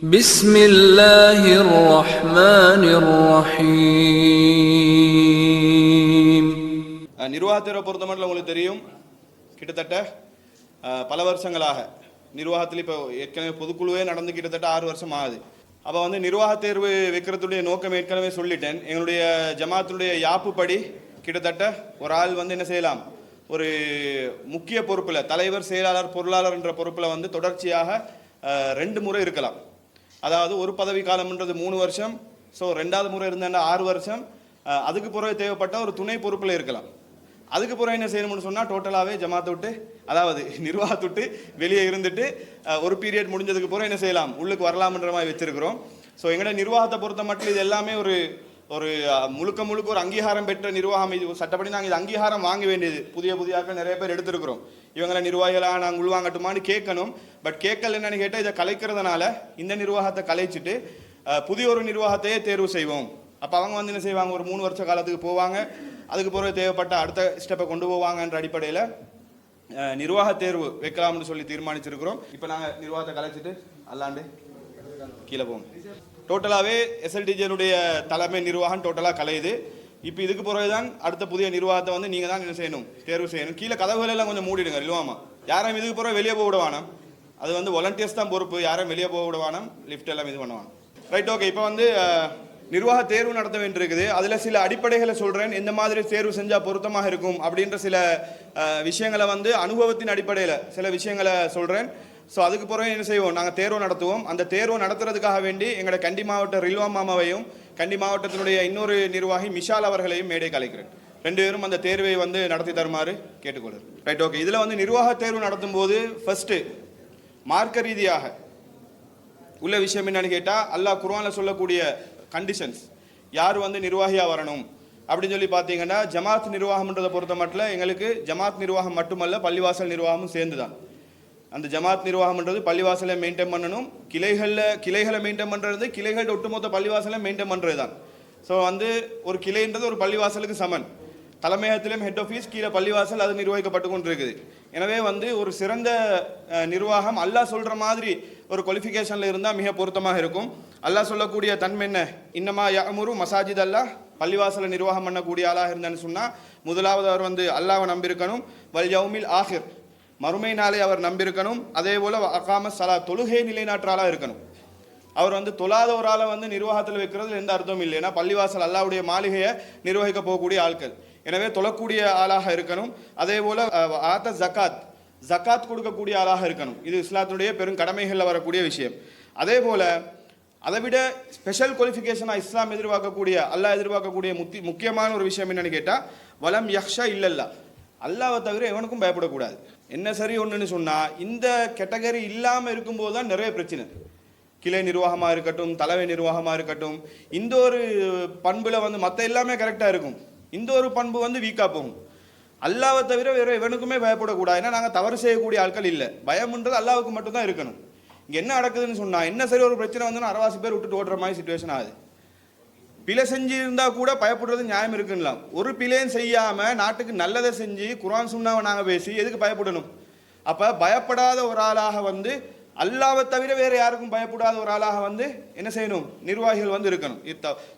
بسم الله الرحمن الرحيم. நிர்வாகத்தை பொறுத்தமட்டில் உங்களுக்கு தெரியும், கிட்டத்தட்ட பல வருஷங்களாக நிர்வாகத்தில் இப்போ ஏற்கனவே பொதுக்குழுவே நடந்து கிட்டத்தட்ட 6 வருஷம் ஆகுது. அப்போ நிர்வாக தேர்வு வைக்கிறதுடைய நோக்கம் ஏற்கனவே சொல்லிட்டேன். எங்களுடைய ஜமாத்துடைய யாப்புப்படி கிட்டத்தட்ட ஒரு ஆள் என்ன செய்யலாம், ஒரு முக்கிய பொறுப்பில் தலைவர், செயலாளர், பொருளாளர் என்ற பொறுப்பில் தொடர்ச்சியாக 2 முறை இருக்கலாம். அதாவது ஒரு பதவி காலம்ன்றது 3 வருஷம், ஸோ 2வது முறை இருந்தால் 6 வருஷம். அதுக்கு பிறகு தேவைப்பட்ட ஒரு துணை பொறுப்பில் இருக்கலாம். அதுக்கு பிறகு என்ன செய்யணும்னு சொன்னால் டோட்டலாகவே ஜமாத்தை விட்டு, அதாவது நிர்வாகத்தை விட்டு வெளியே இருந்துட்டு ஒரு பீரியட் முடிஞ்சதுக்கு பிறகு என்ன செய்யலாம், உள்ளுக்கு வரலாம்ன்ற மாதிரி வச்சிருக்கிறோம். ஸோ எங்களோட நிர்வாகத்தை பொறுத்த மட்டும் இது எல்லாமே ஒரு முழுக்க ஒரு அங்கீகாரம் பெற்ற நிர்வாகம். இது சட்டப்படி நாங்கள் இது அங்கீகாரம் வாங்க வேண்டியது. புதிய நிறைய பேர் எடுத்திருக்கிறோம். இவங்களை நிர்வாகிகளாக நாங்கள் உள்வாங்கட்டுமான்னு கேட்கணும். பட் கேட்கல என்னன்னு கேட்டால் இதை கலைக்கிறதுனால இந்த நிர்வாகத்தை கலைச்சிட்டு புதிய ஒரு நிர்வாகத்தையே தேர்வு செய்வோம். அப்போ அவங்க என்ன செய்வாங்க, ஒரு 3 வருஷ காலத்துக்கு போவாங்க. அதுக்கு பிறகு தேவைப்பட்ட அடுத்த ஸ்டெப்பை கொண்டு போவாங்கன்ற அடிப்படையில் நிர்வாக தேர்வு வைக்கலாம்னு சொல்லி தீர்மானிச்சிருக்கிறோம். இப்போ நாங்கள் நிர்வாகத்தை கலைச்சிட்டு அல்லாண்டு கீழே போவோம். டோட்டலாகவே எஸ்எல்டிஜியினுடைய தலைமை நிர்வாகம் டோட்டலாக கலையுது. இப்போ இதுக்கு பிறகுதான் அடுத்த புதிய நிர்வாகத்தை நீங்கள் தான் என்ன செய்யணும், தேர்வு செய்யணும். கீழே கதவுகள் எல்லாம் கொஞ்சம் மூடிடுங்க, இல்லவாமா. யாரும் இதுக்கு பிறகு வெளியே போக விடுவானம். அது வாலண்டியர்ஸ் தான் பொறுப்பு. யாரும் வெளியே போக விடுவானம், லிஃப்ட் எல்லாம் இது பண்ணுவாங்க. Right, okay. இப்போ நிர்வாக தேர்வு நடத்த வேண்டியிருக்குது. அதில் சில அடிப்படைகளை சொல்கிறேன், எந்த மாதிரி தேர்வு செஞ்சால் பொருத்தமாக இருக்கும் அப்படின்ற சில விஷயங்களை அனுபவத்தின் அடிப்படையில் சில விஷயங்களை சொல்கிறேன். ஸோ அதுக்கு பிறகு என்ன செய்வோம், நாங்கள் தேர்வு நடத்துவோம். அந்த தேர்வு நடத்துறதுக்காக வேண்டி எங்களோட கண்டி மாவட்ட ரில்வா மாமாவையும் கண்டி மாவட்டத்தினுடைய இன்னொரு நிர்வாகி மிஷால் அவர்களையும் மேடை கலைக்கிறேன். 2 பேரும் அந்த தேர்வை நடத்தி தருமாறு கேட்டுக்கொள்கிறேன். Right, okay. இதில் நிர்வாக தேர்வு நடத்தும் போது ஃபர்ஸ்ட் மார்க்க ரீதியாக உள்ள விஷயம் என்னன்னு கேட்டால், அல்லாஹ் குர்ஆனில் சொல்லக்கூடிய கண்டிஷன்ஸ், யார் நிர்வாகியாக வரணும் அப்படின்னு சொல்லி பார்த்தீங்கன்னா, ஜமாத் நிர்வாகம்ன்றதை பொறுத்த மட்டும் எங்களுக்கு ஜமாத் நிர்வாகம் மட்டுமல்ல, பள்ளிவாசல் நிர்வாகமும் சேர்ந்து தான். அந்த ஜமாத் நிர்வாகம்ன்றது பள்ளிவாசலை மெயின்டைன் பண்ணணும். கிளைகளை மெயின்டைன் பண்ணுறது, கிளைகள் ஒட்டுமொத்த பள்ளிவாசலை மெயின்டைன் பண்ணுறது தான். ஸோ ஒரு கிளைன்றது ஒரு பள்ளிவாசலுக்கு சமன். தலைமையகத்திலும் ஹெட் ஆஃபீஸ், கீழே பள்ளிவாசல், அது நிர்வகிக்கப்பட்டு கொண்டு இருக்குது. எனவே ஒரு சிறந்த நிர்வாகம் அல்லாஹ் சொல்கிற மாதிரி ஒரு குவாலிஃபிகேஷனில் இருந்தால் மிக பொருத்தமாக இருக்கும். அல்லாஹ் சொல்லக்கூடிய தன்மை என்ன, இன்னமா யஅமுரு மசாஜித் அல்லாஹ், பள்ளிவாசலை நிர்வாகம் பண்ணக்கூடிய ஆளாக இருந்தான்னு சொன்னால் முதலாவது அவர் அல்லாஹ்வை நம்பியிருக்கணும். வல் யௌமில் ஆஹிர், மறுமை நாளை அவர் நம்பியிருக்கணும். அதே போல் அகாம சலா, தொழுகை நிலைநாற்றாலாக இருக்கணும். அவர் தொழாத ஒரு ஆளை நிர்வாகத்தில் வைக்கிறது எந்த அர்த்தமும் இல்லை. ஏன்னா பள்ளிவாசல் அல்லாஹ்வுடைய மாளிகையை நிர்வகிக்க போகக்கூடிய ஆட்கள். எனவே தொழக்கூடிய ஆளாக இருக்கணும். அதே போல் ஆத்த ஜக்காத் கொடுக்கக்கூடிய ஆளாக இருக்கணும். இது இஸ்லாத்துடைய பெரும் கடமைகளில் வரக்கூடிய விஷயம். அதே போல் அதை விட ஸ்பெஷல் குவாலிஃபிகேஷனாக இஸ்லாம் எதிர்பார்க்கக்கூடிய, அல்லாஹ் எதிர்பார்க்கக்கூடிய முக்கியமான ஒரு விஷயம் என்னன்னு கேட்டால், வலம் யக்ஷா இல்லல்லா, அல்லாஹ்வை தவிர எவனுக்கும் பயப்படக்கூடாது. என்ன சரி ஒன்றுன்னு சொன்னால், இந்த கேட்டகரி இல்லாமல் இருக்கும்போது தான் நிறைய பிரச்சனை. கிளை நிர்வாகமாக இருக்கட்டும், தலைமை நிர்வாகமாக இருக்கட்டும், இந்த ஒரு பண்பில் மற்ற எல்லாமே கரெக்டாக இருக்கும். இந்த ஒரு பண்பு வீக்காக போகும். அல்லாஹ்வை தவிர வேறு எவனுக்குமே பயப்படக்கூடாது. ஏன்னா நாங்கள் தவறு செய்யக்கூடிய ஆட்கள் இல்லை. பயம்ன்றது அல்லாஹ்வுக்கு மட்டும்தான் இருக்கணும். இங்கே என்ன நடக்குதுன்னு சொன்னால், என்ன சரி ஒரு பிரச்சனை அரைவாசி பேர் விட்டுட்டு ஓடுற மாதிரி சிச்சுவேஷன் ஆகுது. பிழை செஞ்சு இருந்தால் கூட பயப்படுறது நியாயம் இருக்குங்களாம். ஒரு பிழையும் செய்யாமல் நாட்டுக்கு நல்லதை செஞ்சு குர்ஆன் சுன்னாவை நாங்கள் பேசி எதுக்கு பயப்படணும்? அப்போ பயப்படாத ஒரு ஆளாக அல்லாஹ்வை தவிர வேறு யாருக்கும் பயப்படாத ஒரு ஆளாக என்ன செய்யணும், நிர்வாகிகள் இருக்கணும்.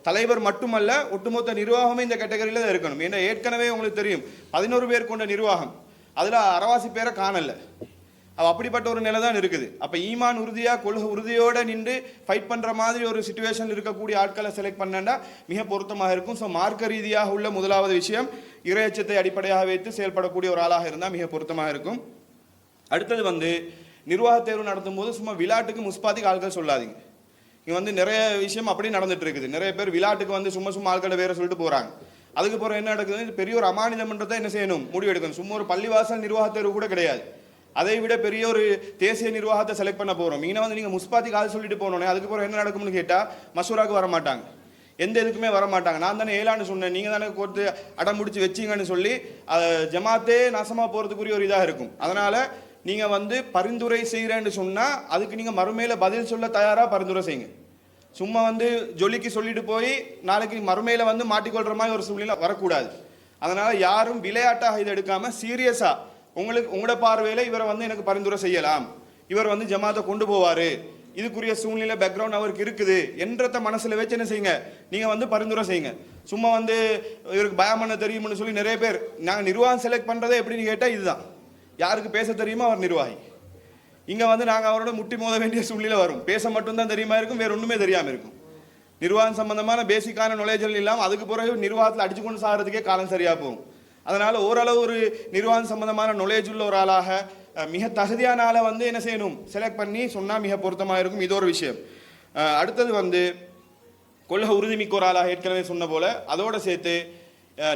தலைவர் மட்டுமல்ல, ஒட்டுமொத்த நிர்வாகமே இந்த கேட்டகரியில் தான் இருக்கணும். ஏன்னா ஏற்கனவே உங்களுக்கு தெரியும் 11 பேர் கொண்ட நிர்வாகம், அதில் அரைவாசி பேரை காணலை. அப்படிப்பட்ட ஒரு நிலை தான் இருக்குது. அப்போ ஈமான் உறுதியாக, கொள்கை உறுதியோடு நின்று ஃபைட் பண்ணுற மாதிரி ஒரு சிச்சுவேஷன் இருக்கக்கூடிய ஆட்களை செலக்ட் பண்ணா மிக பொருத்தமாக இருக்கும். ஸோ மார்க்க ரீதியாக உள்ள முதலாவது விஷயம், இறையச்சத்தை அடிப்படையாக வைத்து செயல்படக்கூடிய ஒரு ஆளாக இருந்தால் மிக பொருத்தமாக இருக்கும். அடுத்தது நிர்வாக தேர்வு நடத்தும் போது சும்மா விளையாட்டுக்கு முஸ்பாதிக்கு ஆட்கள் சொல்லாதீங்க. இங்கே நிறைய விஷயம் அப்படி நடந்துட்டு இருக்குது. நிறைய பேர் விளையாட்டுக்கு சும்மா ஆட்களை வேற சொல்லிட்டு போகிறாங்க. அதுக்கு பிறகு என்ன நடக்குது, பெரிய ஒரு அமானிதம்ன்றதை என்ன செய்யணும், முடிவு எடுக்கணும். சும்மா ஒரு பள்ளிவாசல் நிர்வாக தேர்வு கூட கிடையாது. அதை விட பெரிய ஒரு தேசிய நிர்வாகத்தை செலக்ட் பண்ண போகிறோம். இங்கே நீங்கள் முஸ்பாத்திக்கு ஆள் சொல்லிட்டு போனோன்னே அதுக்கு பிறகு என்ன நடக்கும்னு கேட்டால், மசூராவுக்கு வர மாட்டாங்க, எந்த இதுக்குமே வர மாட்டாங்க. நான் தானே ஏலான்னு சொன்னேன், நீங்கள் தானே கொடுத்து அடம் முடிச்சு வச்சிங்கன்னு சொல்லி ஜமாத்தே நாசமாக போகிறதுக்குரிய ஒரு இதாக இருக்கும். அதனால் நீங்கள் பரிந்துரை செய்கிறேன்னு சொன்னால் அதுக்கு நீங்கள் மறுமையில் பதில் சொல்ல தயாராக பரிந்துரை செய்யுங்க. சும்மா ஜொலிக்கு சொல்லிட்டு போய் நாளைக்கு மறுமையில் மாட்டிக்கொள்கிற மாதிரி ஒரு சூழ்நிலை வரக்கூடாது. அதனால் யாரும் விளையாட்டாக இதை எடுக்காமல் சீரியஸாக உங்களோட பார்வையில் இவரை எனக்கு பரிந்துரை செய்யலாம், இவர் ஜமாத்தை கொண்டு போவார், இதுக்குரிய சூழ்நிலை பேக்ரவுண்ட் அவருக்கு இருக்குது என்றத மனசுல வச்சு என்ன செய்யுங்க, நீங்க வந்து பரிந்துரை செய்யுங்க. சும்மா வந்து இவருக்கு பயம் பண்ண தெரியும்னு சொல்லி நிறைய பேர் நாங்கள் நிர்வாகம் செலக்ட் பண்றதே எப்படின்னு கேட்டால் இதுதான், யாருக்கு பேச தெரியுமோ அவர் நிர்வாகி. இங்க வந்து நாங்கள் அவரோட முட்டி மோத வேண்டிய சூழ்நிலை வரும். பேச மட்டும்தான் தெரியுமா இருக்கும், வேற ஒண்ணுமே தெரியாம இருக்கும். நிர்வாகம் சம்பந்தமான பேசிக்கான நாலேஜ்கள் இல்லாமல் அதுக்கு பிறகு நிர்வாகத்தில் அடிச்சு கொண்டு சாகிறதுக்கே காலம் சரியா போகும். அதனால ஓரளவு ஒரு நிர்வாகம் சம்பந்தமான நாலேஜ் உள்ள ஒரு ஆளாக மிக தகுதியான ஆளை வந்து என்ன செய்யணும், செலக்ட் பண்ணி சொன்னா மிக பொருத்தமாக இருக்கும். இது ஒரு விஷயம். அடுத்தது வந்து கொள்கை உறுதிமிக்க ஒரு ஆளாக ஏற்கனவே சொன்ன போல அதோட சேர்த்து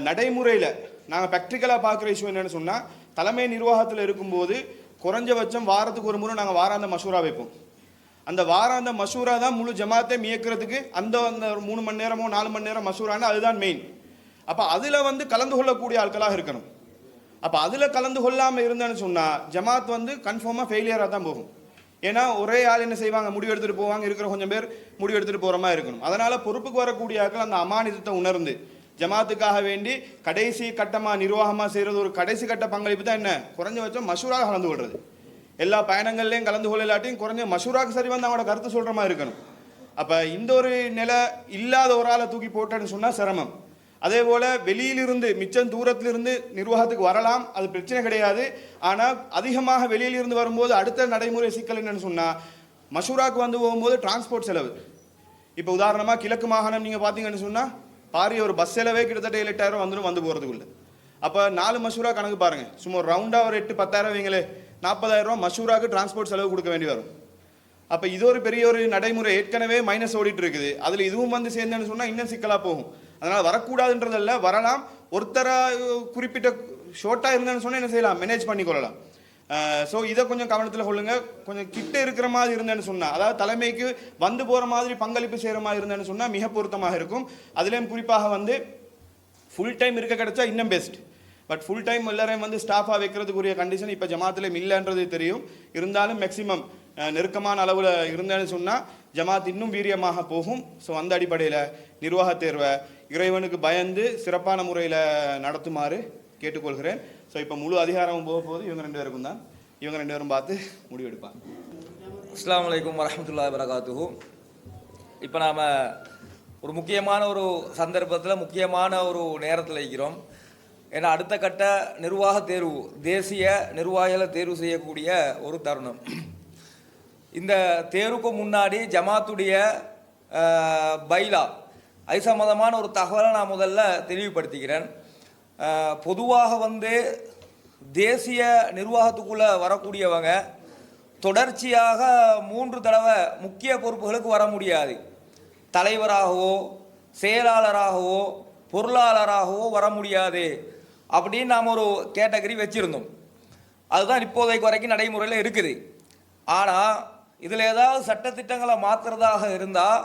நடைமுறையில் நாங்கள் ப்ராக்டிக்கலாக பார்க்குற இஷ்யூ என்னன்னு சொன்னால், தலைமை நிர்வாகத்தில் இருக்கும்போது குறைஞ்சபட்சம் வாரத்துக்கு ஒரு முறை நாங்கள் வாராந்த மசூரா வைப்போம். அந்த வாராந்த மசூரா தான் முழு ஜமாத்தை இயக்கிறதுக்கு அந்த 3 மணி நேரமோ 4 மணி நேரம் மசூரானா அதுதான் மெயின். அப்போ அதில் வந்து கலந்து கொள்ளக்கூடிய ஆட்களாக இருக்கணும். அப்போ அதில் கலந்து கொள்ளாமல் இருந்தேன்னு சொன்னால் ஜமாத் வந்து கன்ஃபார்மாக ஃபெயிலியராக தான் போகும். ஏன்னா ஒரே ஆள் என்ன செய்வாங்க, முடிவு எடுத்துகிட்டு போவாங்க, இருக்கிற கொஞ்சம் பேர் முடிவு எடுத்துகிட்டு போகிற மாதிரி இருக்கணும். அதனால் பொறுப்புக்கு வரக்கூடிய ஆட்கள் அந்த அமானிதத்தை உணர்ந்து ஜமாத்துக்காக வேண்டி கடைசி கட்டமாக நிர்வாகமாக செய்கிறது ஒரு கடைசி கட்ட பங்களிப்பு தான் என்ன, குறைஞ்சபட்சம் மசூராக கலந்து கொள்வது. எல்லா பயணங்கள்லையும் கலந்து கொள்ளாட்டியும் குறைஞ்ச மசூராக்கு சரி வந்து அவங்களோட கருத்து சொல்கிற மாதிரி இருக்கணும். அப்போ இந்த ஒரு நிலை இல்லாத ஒரு ஆளை தூக்கி போட்டேன்னு சொன்னால் சிரமம். அதே போல் வெளியிலிருந்து மிச்சம் தூரத்திலிருந்து நிர்வாகத்துக்கு வரலாம், அது பிரச்சனை கிடையாது. ஆனால் அதிகமாக வெளியிலிருந்து வரும்போது அடுத்த நடைமுறை சிக்கல் என்னன்னு சொன்னால், மசூராக்கு வந்து போகும்போது டிரான்ஸ்போர்ட் செலவு. இப்போ உதாரணமாக கிழக்கு மாகாணம் நீங்கள் பார்த்தீங்கன்னு சொன்னால் பாரிய ஒரு பஸ் செலவே கிட்டத்தட்ட 7-8,000 வந்துடும் வந்து போகிறதுக்குள்ள. அப்போ 4 மசூரா கணக்கு பாருங்கள், சும்மா ஒரு ரவுண்டாக ஒரு 8-10,000 வைங்களே, 40,000 ரூபா மசூராக்கு டிரான்ஸ்போர்ட் செலவு கொடுக்க வேண்டி வரும். அப்போ இது ஒரு பெரிய ஒரு நடைமுறை ஏற்கனவே மைனஸ் ஓடிட்டு இருக்குது. அதில் இதுவும் வந்து சேர்ந்தேன்னு சொன்னால் இன்னும் சிக்கலாக போகும். அதனால் வரக்கூடாதுன்றதில்ல, வரலாம். ஒருத்தரை குறிப்பிட்ட ஷோர்ட்டாக இருந்தேன்னு சொன்னால் என்ன செய்யலாம், மேனேஜ் பண்ணிக்கொள்ளலாம். ஸோ இதை கொஞ்சம் கவனத்தில் கொள்ளுங்க. கொஞ்சம் கிட்ட இருக்கிற மாதிரி இருந்தேன்னு சொன்னால், அதாவது தலைமைக்கு வந்து போகிற மாதிரி பங்களிப்பு செய்கிற மாதிரி இருந்தேன்னு சொன்னால் மிக பொருத்தமாக இருக்கும். அதுலேயும் குறிப்பாக வந்து ஃபுல் டைம் இருக்க கிடைச்சா இன்னும் பெஸ்ட். பட் ஃபுல் டைம் எல்லாரையும் வந்து ஸ்டாஃபாக வைக்கிறதுக்குரிய கண்டிஷன் இப்போ ஜமாத்திலையும் இல்லைன்றது தெரியும். இருந்தாலும் மேக்சிமம் நெருக்கமான அளவில் இருந்தேன்னு சொன்னால் ஜமாத் இன்னும் வீரியமாக போகும். ஸோ அந்த அடிப்படையில் நிர்வாக தேர்வை இறைவனுக்கு பயந்து சிறப்பான முறையில் நடத்துமாறு கேட்டுக்கொள்கிறேன். ஸோ இப்போ முழு அதிகாரமும் போக போது இவங்க 2 பேருக்கும் தான். இவங்க 2 பேரும் பார்த்து முடிவெடுப்பாங்க. அஸ்ஸலாமு அலைக்கும் வரஹ்மத்துல்லாஹி வபரகாத்துஹு. இப்போ நாம் ஒரு முக்கியமான ஒரு சந்தர்ப்பத்தில் முக்கியமான ஒரு நேரத்தில் இருக்கிறோம். ஏன்னா அடுத்த கட்ட நிர்வாக தேர்வு, தேசிய நிர்வாகிகளை தேர்வு செய்யக்கூடிய ஒரு தருணம். இந்த தேர்வுக்கு முன்னாடி ஜமாத்துடைய பைலா அது சம்பந்தமான ஒரு தகவலை நான் முதல்ல தெளிவுபடுத்திக்கிறேன். பொதுவாக வந்து தேசிய நிர்வாகத்துக்குள்ளே வரக்கூடியவங்க தொடர்ச்சியாக 3 தடவை முக்கிய பொறுப்புகளுக்கு வர முடியாது. தலைவராகவோ செயலாளராகவோ பொருளாளராகவோ வர முடியாது அப்படின்னு நாம் ஒரு கேட்டகரி வச்சுருந்தோம். அதுதான் இப்போதைக்கு வரைக்கும் நடைமுறையில் இருக்குது. ஆனால் இதில் ஏதாவது சட்டத்திட்டங்களை மாற்றுறதாக இருந்தால்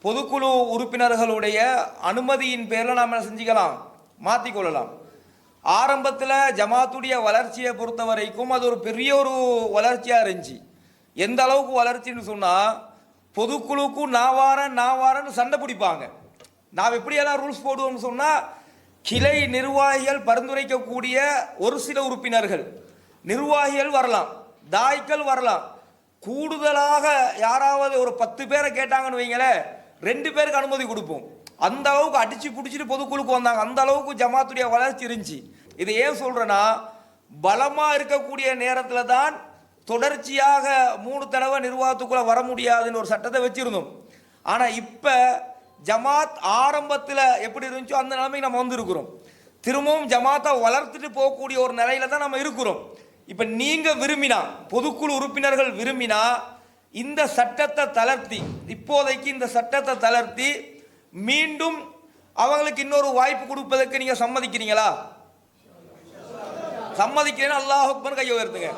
பொதுக்குழு உறுப்பினர்களுடைய அனுமதியின் பேரில் நாம் என்ன செஞ்சுக்கலாம், மாற்றிக்கொள்ளலாம். ஆரம்பத்தில் ஜமாத்துடைய வளர்ச்சியை பொறுத்த வரைக்கும் அது ஒரு பெரிய ஒரு வளர்ச்சியாக இருந்துச்சு. எந்த அளவுக்கு வளர்ச்சின்னு சொன்னால், பொதுக்குழுக்கும் நான் வாரேன்னு சண்டை பிடிப்பாங்க. நாம் எப்படியெல்லாம் ரூல்ஸ் போடுவோம்னு சொன்னால், கிளை நிர்வாகிகள் பரிந்துரைக்கக்கூடிய ஒரு சில உறுப்பினர்கள், நிர்வாகிகள் வரலாம், தாய்க்கள் வரலாம். கூடுதலாக யாராவது ஒரு 10 பேரை கேட்டாங்கன்னு வைங்களேன், 2 பேருக்கு அனுமதி கொடுப்போம். அந்த அளவுக்கு அடிச்சு பிடிச்சிட்டு பொதுக்குழுக்கு வந்தாங்க. அந்த அளவுக்கு ஜமாத்துடைய வளர்ச்சி இருந்துச்சு. இதை ஏன் சொல்றேன்னா, பலமா இருக்கக்கூடிய நேரத்தில் தான் தொடர்ச்சியாக 3 தடவை நிர்வாகத்துக்குள்ள வர முடியாதுன்னு ஒரு சட்டத்தை வச்சிருந்தோம். ஆனால் இப்போ ஜமாத் ஆரம்பத்தில் எப்படி இருந்துச்சோ அந்த நிலைமைக்கு நம்ம வந்திருக்கிறோம். திரும்பவும் ஜமாத்தை வளர்த்துட்டு போகக்கூடிய ஒரு நிலையில தான் நம்ம இருக்கிறோம். இப்போ நீங்க விரும்பினா, பொதுக்குழு உறுப்பினர்கள் விரும்பினா, இந்த சட்டத்தை தளர்த்தி, இப்போதைக்கு இந்த சட்டத்தை தளர்த்தி மீண்டும் அவங்களுக்கு இன்னொரு வாய்ப்பு கொடுப்பதற்கு நீங்க சம்மதிக்கிறீங்களா? சம்மதிக்கிறேன்னு அல்லாஹ் அக்பர் கையை உயர்த்துங்க.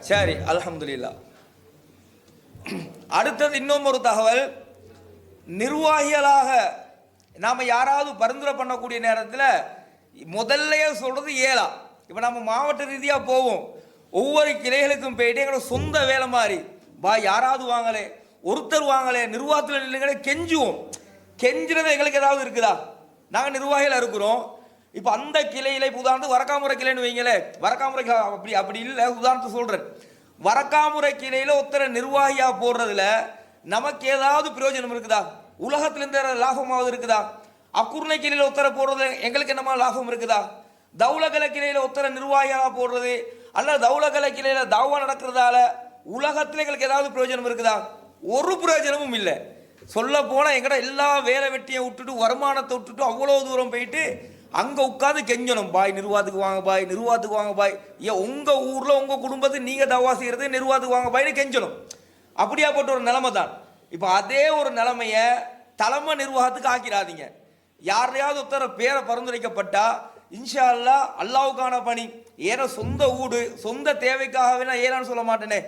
சரி, அல்ஹம்துலில்லாஹ். அடுத்தது இன்னும் ஒரு தகவல். நிர்வாகிகளாக நாம யாராவது பரிந்துரை பண்ணக்கூடிய நேரத்தில் முதல்லையே சொல்றது ஏலா. இப்போ நம்ம மாவட்ட ரீதியாக போவோம், ஒவ்வொரு கிளைகளுக்கும் போயிட்டு எங்களோட சொந்த வேலை மாதிரி யாராவது வாங்கலே, ஒருத்தர் வாங்கலே, நிர்வாகத்தில் இல்லைங்களே கெஞ்சுவோம். கெஞ்சுறது எங்களுக்கு ஏதாவது இருக்குதா? நாங்கள் நிர்வாகிகள் இருக்கிறோம். இப்போ அந்த கிளையில் இப்போ உதாரணத்துக்கு வரக்காமுறை கிளைன்னு வைங்களே, வரக்காமுறை அப்படி இல்லை, உதாரணத்துக்கு சொல்கிறேன். வரக்காமுறை கிளையில் ஒருத்தர நிர்வாகியாக போடுறதுல நமக்கு ஏதாவது பிரயோஜனம் இருக்குதா? உலகத்துல இருந்து லாபமாவது இருக்குதா? அக்குர்ணை கிளையில் ஒருத்தர போடுறது எங்களுக்கு என்னமா லாபம் இருக்குதா? தௌலகல கிளையில் ஒருத்தர நிர்வாகியாக போடுறது அல்லது தௌலகல கிளையில் தாவா நடக்கிறதால உலகத்தில் எங்களுக்கு ஏதாவது பிரயோஜனம் இருக்குதா? ஒரு பிரயோஜனமும் இல்லை. சொல்ல போனால் எங்கட எல்லா வேலை வெட்டியை விட்டுட்டு வருமானத்தை விட்டுட்டு அவ்வளோ தூரம் போயிட்டு அங்கே உட்காந்து கெஞ்சணும், பாய் நிர்வாகத்துக்கு வாங்க பாய், நிர்வாகத்துக்கு வாங்க பாய். ஏன் உங்கள் ஊரில் உங்கள் குடும்பத்துக்கு நீங்கள் தவா செய்கிறது நிர்வாகத்துக்கு வாங்க பாய்னு கெஞ்சணும். அப்படியாப்பட்ட ஒரு நிலைமை தான். இப்போ அதே ஒரு நிலைமையை தலைமை நிர்வாகத்துக்கு ஆக்கிடாதீங்க. யாரையாவது ஒருத்தர பேரை பரிந்துரைக்கப்பட்டா இன்ஷா அல்லா அல்லாவுக்கான பணி, ஏன்னா சொந்த வீடு சொந்த தேவைக்காகவே நான் ஏறான்னு சொல்ல மாட்டேனே.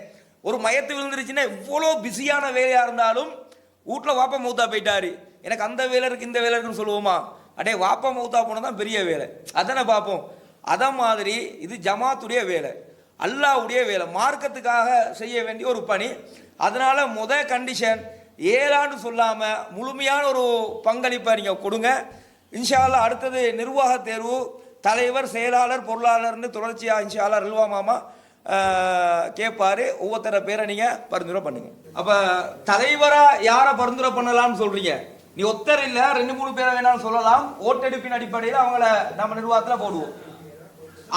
ஒரு மயத்து விழுந்துருச்சுன்னா எவ்வளோ பிஸியான வேலையாக இருந்தாலும் வீட்டில் வாப்பா மௌத்தா போயிட்டாரு, எனக்கு அந்த வேலை இருக்குது இந்த வேலை இருக்குன்னு சொல்லுவோமா? அடே வாப்பா மௌத்தா போனால் தான் பெரிய வேலை, அதானே பார்ப்போம். அதை மாதிரி இது ஜமாத்துடைய வேலை, அல்லாவுடைய வேலை, மார்க்கத்துக்காக செய்ய வேண்டிய ஒரு பணி. அதனால கண்டிஷன் ஏழான்னு சொல்லாமல் முழுமையான ஒரு பங்களிப்பை நீங்கள் கொடுங்க. இன்ஷா அல்லாஹ் அடுத்தது நிர்வாக தேர்வு, தலைவர், செயலாளர், பொருளாளர்னு தொடர்ச்சியாக இன்ஷா அல்லாஹ் ரில்வா மாமா கேட்பாரு. ஒவ்வொருத்தர பேரை நீங்கள் பரிந்துரை பண்ணுங்க. அப்போ தலைவராக யாரை பரிந்துரை பண்ணலாம்னு சொல்கிறீங்க? நீ ஒத்தர் இல்லை 2-3 பேரை வேணாலும் சொல்லலாம். ஓட்டெடுப்பின் அடிப்படையில் அவங்கள நம்ம நிர்வாகத்தில் போடுவோம்.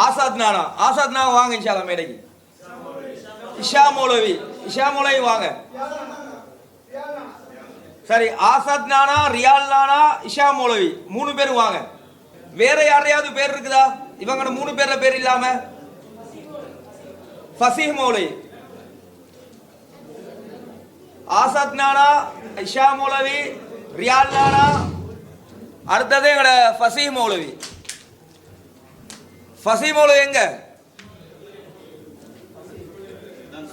ஆசாத் நானா வாங்க இன்ஷா அல்லாஹ் மேடைக்கு. இஷா மௌலவி வாங்க. சரி, ஆசாத் நானா, ரியால் நானா, இஷா மௌலவி 3 பேரும் வாங்க. வேற யாரையாவது பேர் இருக்குதா? இவங்க 3 பேர்ல பேர் இல்லாம ஃபசீஹ் மௌலவி, ஆசாத் நானா, இஷா மௌலவி, ரியால் நானா, அடுத்தது எங்கட ஃபசீஹ் மௌலவி. ஃபசீஹ் மௌலவி எங்க?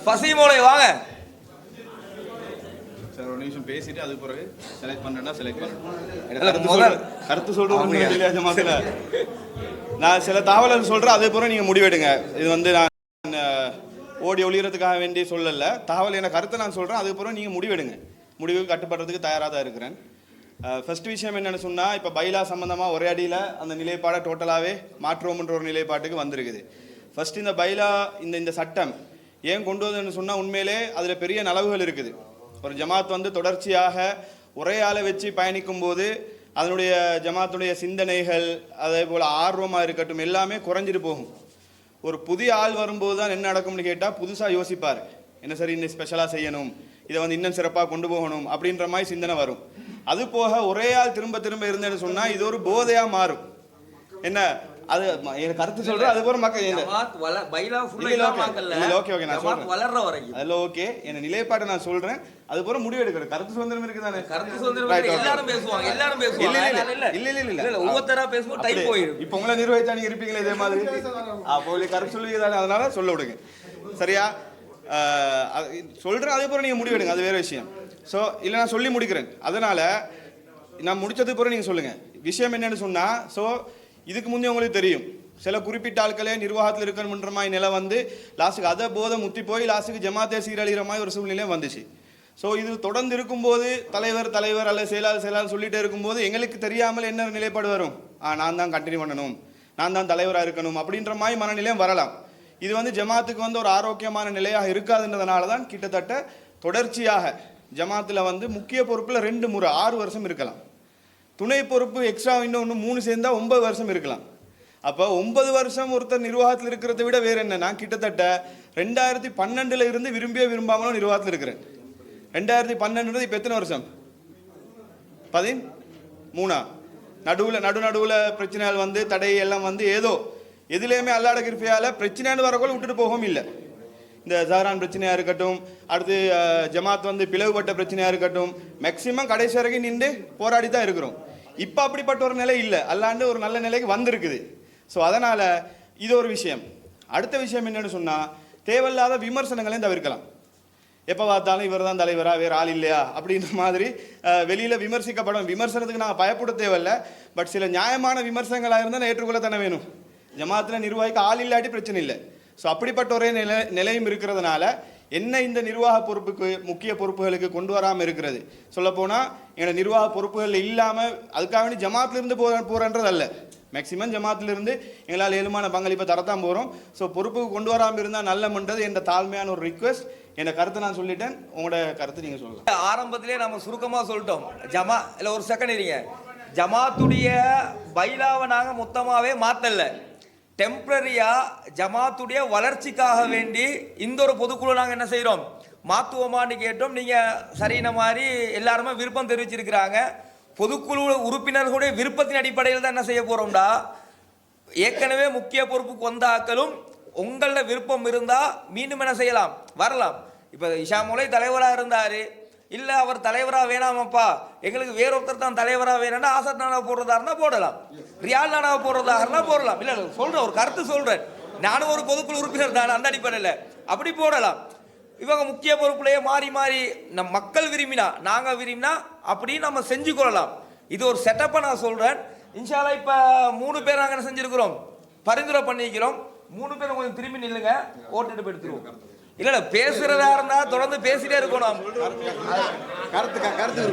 ஃபசீஹ் மௌலவி வாங்க. சார் ஒரு நிமிஷம் பேசிட்டு அது பிறகு செலக்ட் பண்ணா செலக்ட் பண்ணுறேன். கருத்து சொல்கிறேன். நான் சில தகவல் சொல்கிறேன், அதே பிறகு நீங்கள் முடிவெடுங்க. இது வந்து நான் ஓடி ஒளிகிறதுக்காக வேண்டி சொல்லலை, தகவல் என கருத்தை நான் சொல்கிறேன், அதுக்கப்புறம் நீங்கள் முடிவெடுங்க. முடிவுக்கு கட்டுப்படுறதுக்கு தயாராக தான் இருக்கிறேன். ஃபர்ஸ்ட் விஷயம் என்னென்னு சொன்னால், இப்போ பைலா சம்மந்தமாக ஒரே அடியில் அந்த நிலைப்பாடை டோட்டலாகவே மாற்றுவோம்ன்ற ஒரு நிலைப்பாட்டுக்கு வந்திருக்குது. ஃபர்ஸ்ட் இந்த பைலா இந்த சட்டம் ஏன் கொண்டு வந்ததுன்னு சொன்னால், உண்மையிலே அதில் பெரிய நலவுகள் இருக்குது. ஒரு ஜமாத் வந்து தொடர்ச்சியாக ஒரே ஆளை வச்சு பயணிக்கும் போது அதனுடைய ஜமாத்துடைய சிந்தனைகள், அதே போல் ஆர்வமாக இருக்கட்டும், எல்லாமே குறைஞ்சிட்டு போகும். ஒரு புதிய ஆள் வரும்போது தான் என்ன நடக்கும்னு கேட்டால் புதுசாக யோசிப்பார், என்ன சரி இன்னும் ஸ்பெஷலாக செய்யணும், இதை வந்து இன்னும் சிறப்பாக கொண்டு போகணும் அப்படின்ற மாதிரி சிந்தனை வரும். அது போக ஒரே ஆள் திரும்ப திரும்ப இருந்தேன்னு சொன்னால் இது ஒரு போதையாக மாறும். என்ன அது எனக்கு கருத்து சொல்றேன். அது போற மக்கள் ஓகே என்ன நிலைப்பாட்டை நான் சொல்றேன், அது போற முடிவு எடுக்கிறேன். கருத்து சுதந்திரம் இருக்குதானே? கருத்து சுதந்திரம் எல்லாரும் பேசுவாங்க, எல்லாரும் பேசுவாங்க. இல்ல ஒவ்வொருத்தரா பேசுவோம், டைம் போயிடும். இப்போ உங்களை நிர்வகித்தா நீங்க இருப்பீங்களா இதே மாதிரி? அப்போ கருத்து சொல்லுவீங்க தானே, அதனால சொல்ல விடுங்க. சரியா சொல்றேன், அதே போற நீங்க முடிவு எடுங்க, அது வேற விஷயம். ஸோ இல்லை நான் சொல்லி முடிக்கிறேன். அதனால நான் முடிச்சதுக்கு பிறகு நீங்க சொல்லுங்க. விஷயம் என்னன்னு சொன்னா, ஸோ இதுக்கு முன்னே உங்களுக்கு தெரியும், சில குறிப்பிட்ட ஆட்களே நிர்வாகத்தில் இருக்கணுன்ற மாதிரி நிலை வந்து லாஸ்ட்டுக்கு அதை போதை முத்தி போய் லாஸ்ட்டுக்கு ஜமாத்தே சீரழிகிற மாதிரி ஒரு சூழ்நிலையும் வந்துச்சு. ஸோ இது தொடர்ந்து இருக்கும்போது தலைவர் அல்ல செயலாளர் சொல்லிட்டே இருக்கும்போது எங்களுக்கு தெரியாமல் என்ன நிலைப்பாடு வரும், நான் தான் கண்டினியூ பண்ணணும், நான் தான் தலைவராக இருக்கணும் அப்படின்ற மாதிரி மனநிலையும் வரலாம். இது வந்து ஜமாத்துக்கு வந்து ஒரு ஆரோக்கியமான நிலையாக இருக்காதுன்றதுனால தான் கிட்டத்தட்ட தொடர்ச்சியாக ஜமாத்தில் வந்து முக்கிய பொறுப்பில் 2 முறை 6 வருஷம் இருக்கலாம். துணை பொறுப்பு எக்ஸ்ட்ரா இன்னொன்று 3 சேர்ந்தா 9 வருஷம் இருக்கலாம். அப்போ 9 வருஷம் ஒருத்தர் நிர்வாகத்தில் இருக்கிறத விட வேறு என்ன, நான் கிட்டத்தட்ட 2012 இருந்து விரும்பாமலும் நிர்வாகத்தில் இருக்கிறேன். 2012 இப்போ எத்தனை வருஷம்? 13. நடுவில் பிரச்சனைகள் வந்து தடை எல்லாம் வந்து ஏதோ எதுலேயுமே அல்லாட கிருப்பையால் பிரச்சனைன்னு வரக்குள்ள விட்டுட்டு போகவும் இல்லை. இந்த ஜஹரான் பிரச்சனையாக இருக்கட்டும், அடுத்து ஜமாத் வந்து பிளவுபட்ட பிரச்சனையாக இருக்கட்டும், மேக்சிமம் கடைசி வரைக்கும் நின்று போராடி தான் இருக்கிறோம். இப்போ அப்படிப்பட்ட ஒரு நிலை இல்லை, அல்லாண்டு ஒரு நல்ல நிலைக்கு வந்திருக்குது. ஸோ அதனால் இது ஒரு விஷயம். அடுத்த விஷயம் என்னென்னு சொன்னால், தேவையில்லாத விமர்சனங்களையும் தவிர்க்கலாம். எப்போ பார்த்தாலும் இவர் தான் தலைவரா, வேறு ஆள் இல்லையா அப்படின்ற மாதிரி வெளியில் விமர்சிக்கப்படும். விமர்சனத்துக்கு நாங்கள் பயப்பட தேவையில்லை, பட் சில நியாயமான விமர்சனங்களாக இருந்தால் ஏற்றுக்கொள்ள தானே வேணும். ஜமாத்தில் நிர்வாகிக்க ஆள் இல்லாட்டி பிரச்சனை இல்லை. ஸோ அப்படிப்பட்ட ஒரே நிலையும் இருக்கிறதுனால என்ன இந்த நிர்வாக பொறுப்புக்கு முக்கிய பொறுப்புகளுக்கு கொண்டு வராமல் இருக்கிறது. சொல்லப்போனால் எங்களோட நிர்வாக பொறுப்புகள் இல்லாமல் அதுக்காக வேண்டி ஜமாத்திலிருந்து போகிறன்றது அல்ல. மேக்சிமம் ஜமாத்திலிருந்து எங்களால் ஏழுமான பங்களிப்பை தரத்தான் போகிறோம். ஸோ பொறுப்புக்கு கொண்டு வராமல் இருந்தால் நல்லமன்றது என்ற தாழ்மையான ஒரு ரிக்வெஸ்ட். என் கருத்தை நான் சொல்லிட்டேன், உங்களோட கருத்து நீங்கள் சொல்லலாம். ஆரம்பத்திலே நம்ம சுருக்கமாக சொல்லிட்டோம். இல்லை ஒரு செகண்ட் இருங்க. ஜமாத்துடைய பைலாவை நாங்கள் மொத்தமாகவே மாற்றல, டெம்பரரியாக ஜமாத்துடைய வளர்ச்சிக்காக வேண்டி இந்த ஒரு பொதுக்குழு நாங்கள் என்ன செய்கிறோம், மாற்றுவோமான்னு கேட்டோம். நீங்கள் சரியான மாதிரி எல்லாருமே விருப்பம் தெரிவிச்சிருக்கிறாங்க. பொதுக்குழு உறுப்பினர்களுடைய விருப்பத்தின் அடிப்படையில் தான் என்ன செய்ய போகிறோம்டா, ஏற்கனவே முக்கிய பொறுப்புக்கு வந்த ஆக்களும் உங்களோட விருப்பம் இருந்தால் மீண்டும் என்ன செய்யலாம், வரலாம். இப்போ இஷாமுலை தலைவராக இருந்தார், இல்லை அவர் தலைவராக வேணாமப்பா எங்களுக்கு வேறொருத்தர் தான் தலைவராக வேணும்னா ஆசாத் நானாவை போடுறதா இருந்தால் போடலாம், ரியால் நானாவை போடுறதாக இருந்தால் போடலாம். இல்லை சொல்கிறேன், ஒரு கருத்து சொல்கிறேன். நானும் ஒரு பொதுக்குழு உறுப்பினர் தான், அந்த அடிப்படையில் அப்படி போடலாம். இவங்க முக்கிய பொறுப்புலையே மாறி மாறி நம் மக்கள் விரும்பினா நாங்கள் விரும்பினா அப்படி நம்ம செஞ்சு கொள்ளலாம். இது ஒரு செட்டப்பை நான் சொல்கிறேன். இன்ஷால்லா இப்போ 3 பேர் நாங்கள் என்ன செஞ்சுருக்கிறோம், பரிந்துரை பண்ணிக்கிறோம். 3 பேர் கொஞ்சம் திரும்பி நில்லுங்க, ஓட்டுட்டு போயிடுத்துருவோம். இல்லை பேசுகிறதா இருந்தால் தொடர்ந்து பேசிட்டே இருக்கணும். கருத்து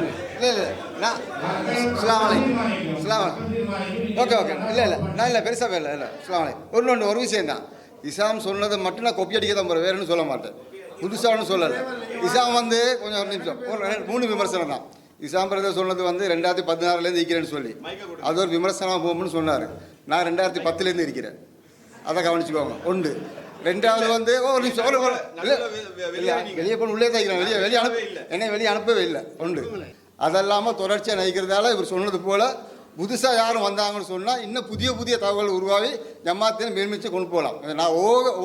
ஓகே ஓகே. இல்லை நான் இல்லை பெருசாக இல்லை ஒன்று ஒரு விஷயம் தான். இஸ்லாம் சொன்னதை மட்டும் நான் கொப்பி அடிக்க தான் போகிறேன், வேறுன்னு சொல்ல மாட்டேன், புதுசாக சொல்லலை. இஸ்லாம் கொஞ்சம் ஒரு நிமிஷம், ஒரு 3 விமர்சனம் தான். இஸ்லாம் பிரதர் சொன்னது 2016 இருக்கிறேன்னு சொல்லி அது ஒரு விமர்சனமாக போகும்னு சொன்னார். நான் 2010 இருக்கிறேன், அதை கவனிச்சுக்கோங்க. ஒன்று. ரெண்டாவது ஒரு நிமிஷம், வெளியே போன உள்ளே தான் இருக்கிறேன், வெளியே அனுப்பவே இல்லை. ஒன்று. அதெல்லாமல் தொடர்ச்சியாக நினைக்கிறதால இவர் சொன்னது போல் புதுசாக யாரும் வந்தாங்கன்னு சொன்னால் இன்னும் புதிய தகவல் உருவாகி ஜமாத்தையும் மேல்மிச்சு கொண்டு போகலாம். நான்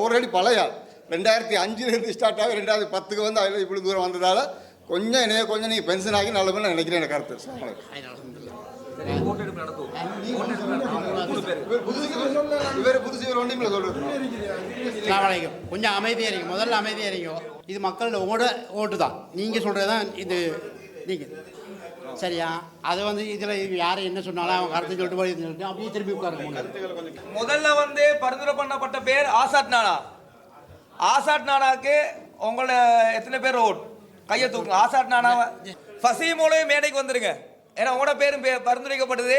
ஓரடி பழைய 2005 ஸ்டார்ட் ஆகி 2010 வந்து அதில் இப்படி தூரம் வந்ததால் கொஞ்சம் நீங்கள் பென்ஷன் ஆகி நல்ல நினைக்கிறேன். என் கருத்து கொஞ்சம் அமைதியாக இருங்க, முதல்ல அமைதியாக இருங்க. இது மக்களோட ஓட்டு தான், நீங்கள் சொல்கிறது தான் இது. நீங்கள் சரியா, அதை இதில் யாரை என்ன சொன்னாலும் அவங்க கருத்து சொல்லிட்டு அப்படியே திரும்பி உட்காருங்க. முதல்ல பரிந்துரை பண்ணப்பட்ட பேர் ஆசாத் நானா. ஆசாத் நானாக்கு உங்களோட எத்தனை பேர் ஓட் கையை தூக்குங்க. ஆசாத் நானா ஃபசீமோலே மேடைக்கு வந்துருங்க. ஏன்னா உங்களோட பேரும் பரிந்துரைக்கப்பட்டது,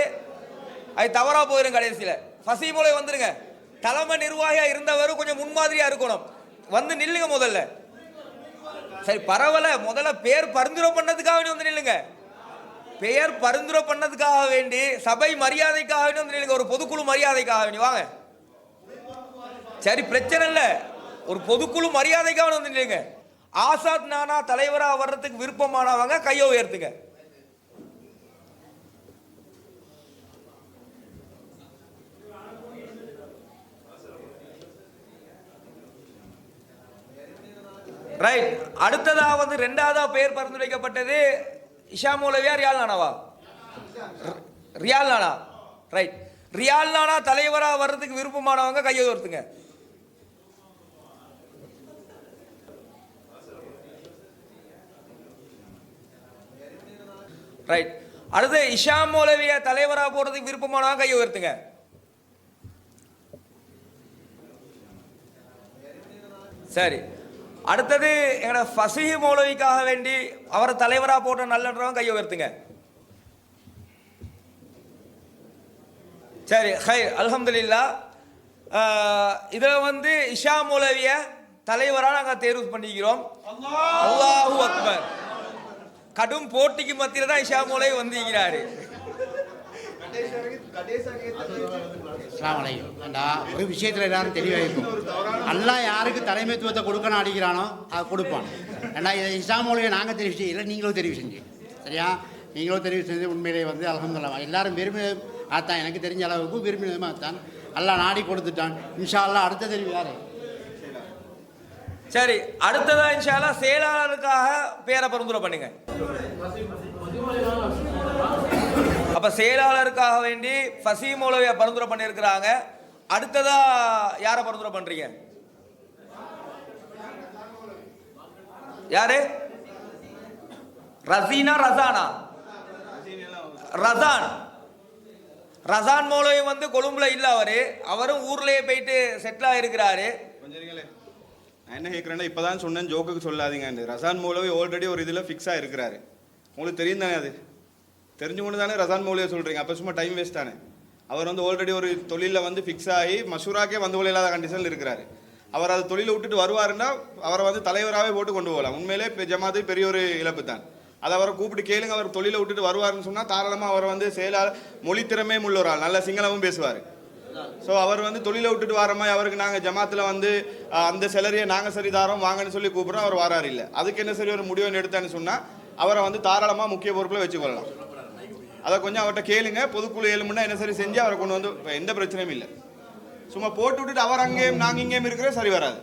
அது தவறா போயிடும் கடைசியில். ஃபசீமோலே வந்துருங்க. தலைமை நிர்வாகியாக இருந்தவர் கொஞ்சம் முன்மாதிரியா இருக்கணும், வந்து நில்லுங்க முதல்ல. சரி பரவாயில்ல, முதல்ல பேர் பரிந்துரை பண்ணதுக்காக வேண்டி வந்து நில்லுங்க. பெயர் பரிந்துரை பண்ணதுக்காக வேண்டி சபை மரியாதைக்காக வேண்டி வந்து நில்லுங்க. ஒரு பொதுக்குழு மரியாதைக்காக வேண்டி வாங்க. சரி பிரச்சனை இல்லை, ஒரு பொதுக்குழு மரியாதைக்காக வந்து நில்லுங்க. ஆசாத் நானா தலைவராக வர்றதுக்கு விருப்பமானவங்க கையை உயர்த்துங்க. ரைட். அடுத்ததா 2வது பெயர் பரிந்துரைக்கப்பட்டது இஷா மௌலவியா ரியால் நானாவா? ரியால் நானா. ரைட். ரியால் நானா தலைவரா வர்றதுக்கு விருப்பமானவங்க கையை உயர்த்துங்க. ரைட். அடுத்து இஷா மௌலவியா தலைவரா போறதுக்கு விருப்பமானவங்க கையை உயர்த்துங்க. சரி. அடுத்தது எங்களோட ஃபசீஹ் மௌலவிக்காக வேண்டி அவரை தலைவராக போட்ட நல்லன்றவங்க கையை உயர்த்துங்க. சரி ஹை அல்ஹம்துலில்லாஹ். இதில் இஷா மௌலவிய தலைவராக நாங்கள் தேர்வு பண்ணிக்கிறோம். அல்லாஹு அக்பர். கடும் போட்டிக்கு மத்தியில் தான் இஷா மௌலவி வந்திருக்கிறாரு. ஒரு விஷயத்தில் எல்லாரும் தெளிவாக இருக்கும். அல்லாஹ் யாருக்கு தலைமைத்துவத்தை கொடுக்கணும் அடிக்கிறானோ அதை கொடுப்பான். ஏன்னா இதை இஸ்லாம் மொழியை நாங்கள் தெரிவு செய்யலை, நீங்களும் தெரிவு செஞ்சு. சரியா, நீங்களும் தெரிவு செஞ்சு உண்மையிலே அல்ஹம்துலில்லாஹ் எல்லாரும் விரும்பி அதான், எனக்கு தெரிஞ்ச அளவுக்கு விரும்பினதுமா தான் அல்லாஹ் நாடி கொடுத்துட்டான். இன்ஷா அல்லாஹ் அடுத்த தெரிவு யாரு? சரி அடுத்ததா இன்ஷா அல்லாஹ் செயலாளருக்காக பேரை பரிந்துரை பண்ணுங்க. அப்ப செயலாளருக்காக வேண்டி ஃபசீஹ் மௌலவியை பரிந்துரை பண்ணியிருக்கிறாங்க. அடுத்ததா யாரை பரிந்துரை பண்றீங்க? யாரு? ரசீனா ரசானா? ரசான். ரசான் மௌலவி கொழும்புல இல்ல, அவரும் ஊர்லயே போயிட்டு செட்டில் ஆயிருக்கிறாரு. நான் என்ன கேட்குறேன்னா, இப்போதான் சொன்னேன், ஜோக்குக்கு சொல்லாதீங்க. ரசான் மௌலவி ஆல்ரெடி ஒரு இதில் ஃபிக்ஸாக இருக்கிறாரு. உங்களுக்கு தெரியும் தானே, அது தெரிஞ்சு கொண்டு தானே ரசான் மௌலியை சொல்கிறீங்க. அப்போ சும்மா டைம் வேஸ்ட் தானே. அவர் வந்து ஆல்ரெடி ஒரு தொழிலில் வந்து ஃபிக்ஸ் ஆகி மஷூராக்கே வந்து கொள்ள இல்லாத கண்டிஷனில் இருக்கிறாரு. அவர் அது தொழிலை விட்டுட்டு வருவாருன்னா அவரை வந்து தலைவராகவே போட்டு கொண்டு போகலாம். உண்மையிலே ஜமாத்து பெரிய ஒரு இழப்பு தான். அதை அவரை கூப்பிட்டு கேளுங்க, அவர் தொழிலை விட்டுட்டு வருவாருன்னு சொன்னால் தாராளமாக அவரை வந்து மொழி திறமையும் உள்ள ஒரு ஆள், நல்ல சிங்களமும் பேசுவார். ஸோ அவர் வந்து தொழிலை விட்டுட்டு வர மாதிரி அவருக்கு நாங்கள் ஜமாத்தில் வந்து அந்த செலரியை நாங்கள் சரி தாரோம் வாங்கன்னு சொல்லி கூப்பிட்றோம், அவர் வராரு இல்லை. அதுக்கு என்ன சரி ஒரு முடிவு எடுத்தான்னு சொன்னால் அவரை வந்து தாராளமாக முக்கிய பொறுப்பில் வச்சுக்கொள்ளலாம். அதை கொஞ்சம் அவர்கிட்ட கேளுங்க, பொதுக்குழு ஏழுமுன்னா என்ன சரி செஞ்சு அவரை கொண்டு வந்து எந்த பிரச்சனையும் இல்லை. சும்மா போட்டு விட்டுட்டு அவர் அங்கேயும் நாங்கள் இங்கேயும் இருக்கிற சரி வராது.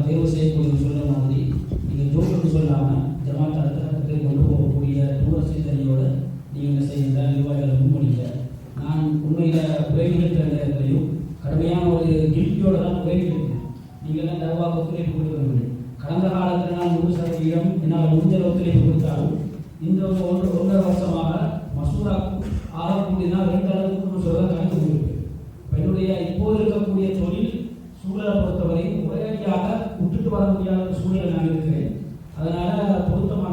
தேர்வு செய்யக்கூடிய சொல்ற மாதிரி நீங்கள் ஜோக்கு சொல்லாமல் ஜமாத் அடுத்த கட்டத்தில் கொண்டு போகக்கூடிய தூர சிந்தனையோடு நீங்கள் செய்கிற நிர்வாகிகளை முன்மொழிங்க. நான் உண்மையில் உதவி இருக்கிற நேரத்திலையும் கடுமையான ஒரு கில்ட்டியோடு தான் உதவி இருக்கிறேன். நீங்கள் தான் தருவாக ஒத்துழைப்பு கொடுக்கவில்லை. கடந்த காலத்தில் நான் 100% என்னால் முடிஞ்ச ஒத்துழைப்பு கொடுத்தாலும் இந்த 1.5 வருஷமாக மசூரா ஆகக்கூடியதான் 2 அளவுக்கு சொல்ல கணக்கு கொடுப்பேன். என்னுடைய இப்போது இருக்கக்கூடிய தொழில் சூழலை பொறுத்தவரை உடனடியாக விட்டுட்டு வர முடியாத சூழலை நான் இருக்கிறேன். அதனால பொருத்தமான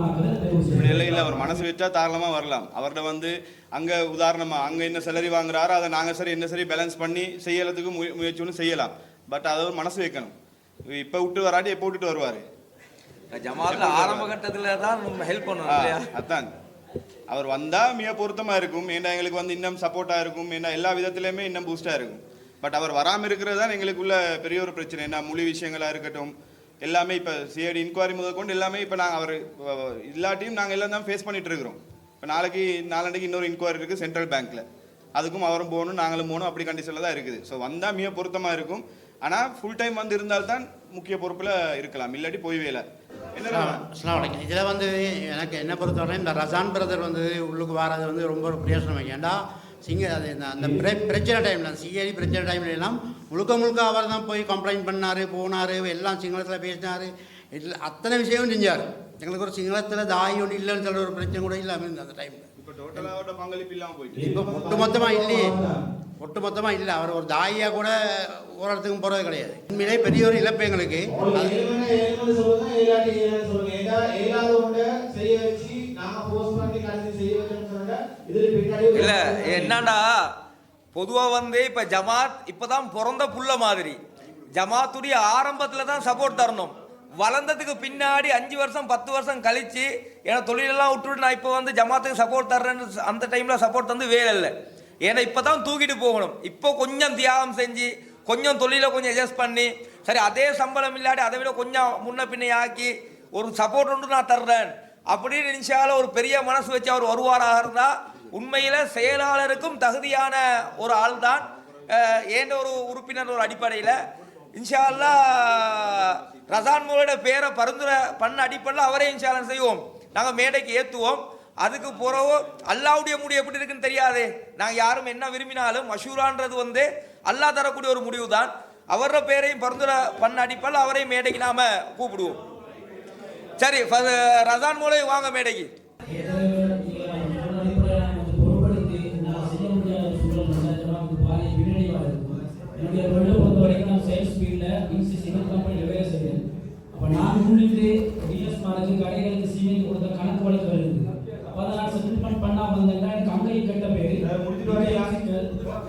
இல்லை அவர் மனசு வச்சா தாராளமாக வரலாம். அவர்கிட்ட வந்து அங்கே உதாரணமாக அங்கே என்ன சேலரி வாங்குறாரோ அதை நாங்கள் சரி என்ன சரி பேலன்ஸ் பண்ணி செய்யறதுக்கு முயற்சி ஒன்று செய்யலாம். பட் அதை ஒரு மனசு வைக்கணும். இப்போ விட்டு வராட்டி எப்போ விட்டுட்டு வருவார்? ஜமாத்ல ஆரம்ப கட்டத்தில் தான் நம்ம ஹெல்ப் பண்ணணும். அதான் அவர் வந்தால் மிக பொருத்தமாக இருக்கும். ஏன்னா எங்களுக்கு வந்து இன்னும் சப்போர்ட்டாக இருக்கும். ஏன்னா எல்லா விதத்துலையுமே இன்னும் பூஸ்டாக இருக்கும். பட் அவர் வராமல் இருக்கிறது தான் எங்களுக்குள்ள பெரிய ஒரு பிரச்சனை. என்ன மொழி விஷயங்களாக இருக்கட்டும் எல்லாமே இப்போ சிஐடி இன்கொயரி முதல் கொண்டு எல்லாமே இப்போ நாங்கள் அவர் இல்லாட்டியும் நாங்கள் எல்லாம் தான் ஃபேஸ் பண்ணிகிட்டு இருக்கிறோம். இப்போ நாளைக்கு இன்னொரு இன்கொயரி இருக்குது சென்ட்ரல் பேங்க்கில், அதுக்கும் அவரும் போகணும் நாங்களும் போகணும், அப்படி கண்டிஷனில் தான் இருக்குது. ஸோ வந்தால் மிக பொருத்தமாக இருக்கும். ஆனால் ஃபுல் டைம் வந்து இருந்தால்தான் முக்கிய பொறுப்பில் இருக்கலாம், இல்லாட்டி போய்வேல. என்ன இதில் வந்து எனக்கு என்ன பொறுத்தவரை இந்த ரசான் பிரதர் வந்து உள்ளுக்கு வராது வந்து ரொம்ப பிரயோசனம். ஏன்டா அது அந்த பிரச்சனை டைமில் சிஐடி பிரச்சனை டைம்ல எல்லாம் முழுக்க அவர் தான் போய் கம்ப்ளைண்ட் பண்ணார், போனார், எல்லாம் சிங்களத்தில் பேசினார், இல்லை அத்தனை விஷயமும் செஞ்சார். எங்களுக்கு ஒரு சிங்களத்தில் தாய் ஒன்று இல்லைன்னு சொல்ல ஒரு பிரச்சனை கூட இல்லாமல் இருந்தது அந்த டைமில். இப்போ டோட்டலாக பங்களிப்பு இல்லாமல் போயிட்டு இப்போ ஒட்டுமொத்தமாக இல்லை. அவர் ஒரு தாயாக கூட ஒரு இடத்துக்கும் போகிறது கிடையாது. உண்மையிலே பெரிய ஒரு இழப்பு எங்களுக்கு. இல்ல என்னடா பொதுவா வந்து இப்ப ஜமாத் இப்பதான் பிறந்த புள்ள மாதிரி. ஜமாத்துடைய ஆரம்பத்துல தான் சப்போர்ட் தரணும். வளர்ந்ததுக்கு பின்னாடி 5 வருஷம் 10 வருஷம் கழிச்சு ஏன்னா தொழிலெல்லாம் விட்டுட்டு நான் இப்போ வந்து ஜமாத்துக்கு சப்போர்ட் தர்றேன்னு அந்த டைம்ல சப்போர்ட் வந்து வேலை இல்லை. ஏன்னா இப்பதான் தூக்கிட்டு போகணும். இப்போ கொஞ்சம் தியாகம் செஞ்சு கொஞ்சம் தொழிலை கொஞ்சம் அட்ஜஸ்ட் பண்ணி சரி அதே சம்பளம் இல்லாட்டி அதை விட கொஞ்சம் முன்ன பின்ன ஆக்கி ஒரு சப்போர்ட் ஒன்று நான் தர்றேன் அப்படின்னு இன்ஷால்ல ஒரு பெரிய மனசு வச்சு அவர் வருவாராக இருந்தால் உண்மையில செயலாளருக்கும் தகுதியான ஒரு ஆள் தான் ஏண்ட ஒரு உறுப்பினர் ஒரு அடிப்படையில் இன்ஷா அல்லாஹ் ரசான் மௌலோட பேரை பரிந்துரை பண்ண அடிப்படையில் அவரே இன்ஷா அல்லாஹ் செய்வோம். நாங்கள் மேடைக்கு ஏற்றுவோம். அதுக்கு பிறகு அல்லாவுடைய முடிவு எப்படி இருக்குன்னு தெரியாது. நாங்கள் யாரும் என்ன விரும்பினாலும் மஷூரான்றது வந்து அல்லாஹ் தரக்கூடிய ஒரு முடிவு தான். அவரோட பேரையும் பரிந்துரை பண்ண அடிப்படையில் அவரையும் மேடைக்கு நாம கூப்பிடுவோம். சரி ரசான் மௌலை வாங்க மேடைக்கு. நான் முன்னிட்டு டிஎஸ் மாதிரி கடைகளுக்கு சீமெண்ட் கொடுத்த கணக்கு வழக்கு வருது. அப்போ அதை நான் செட்டில்மெண்ட் பண்ணாமல் வந்தேன்னா எனக்கு அங்கே கெட்ட பேர்.